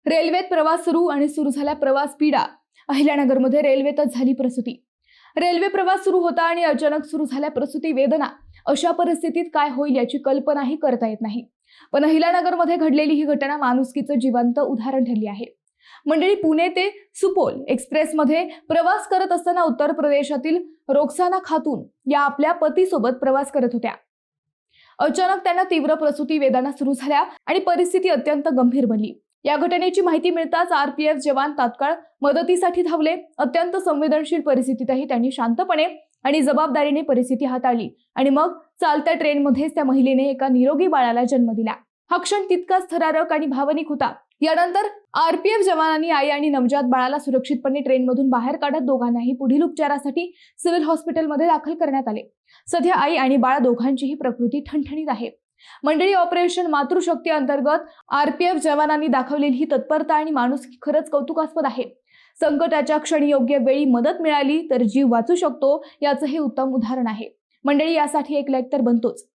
रेल्वेत प्रवास सुरू आणि सुरू झाला प्रवास पीडा. अहिल्यानगरमध्ये रेल्वेतच झाली प्रसूती. रेल्वे प्रवास सुरू होता आणि अचानक सुरू झाल्या प्रसूती वेदना. अशा परिस्थितीत काय होईल याची कल्पनाही करता येत नाही. पण अहिल्यानगरमध्ये घडलेली ही घटना माणुसकीचं जिवंत उदाहरण ठरली आहे. मंडळी, पुणे ते सुपोल एक्सप्रेसमध्ये प्रवास करत असताना उत्तर प्रदेशातील रोक्साना खातून या आपल्या पतीसोबत प्रवास करत होत्या. अचानक त्यांना तीव्र प्रसूती वेदना सुरू झाल्या आणि परिस्थिती अत्यंत गंभीर बनली. या घटनेची माहिती मिळताच आरपीएफ जवान तात्काळ मदतीसाठी धावले. अत्यंत संवेदनशील परिस्थितीतही त्यांनी शांतपणे आणि जबाबदारीने परिस्थिती हाताळली आणि मग चालत्या ट्रेनमध्येच त्या महिलेने एका निरोगी बाळाला जन्म दिला. हा क्षण तितकाच थरारक आणि भावनिक होता. यानंतर आरपीएफ जवानांनी आई आणि नवजात बाळाला सुरक्षितपणे ट्रेनमधून बाहेर काढत दोघांनाही पुढील उपचारासाठी सिव्हिल हॉस्पिटलमध्ये दाखल करण्यात आले. सध्या आई आणि बाळ दोघांचीही प्रकृती ठणठणीत आहे. मंडळी, ऑपरेशन मातृशक्ती अंतर्गत आरपीएफ जवानांनी दाखवलेली ही तत्परता आणि माणुसकी खरंच कौतुकास्पद आहे. संकटाच्या क्षणी योग्य वेळी मदत मिळाली तर जीव वाचू शकतो, याचं हे उत्तम उदाहरण आहे. मंडळी, यासाठी एक लाईक तर बनतोच.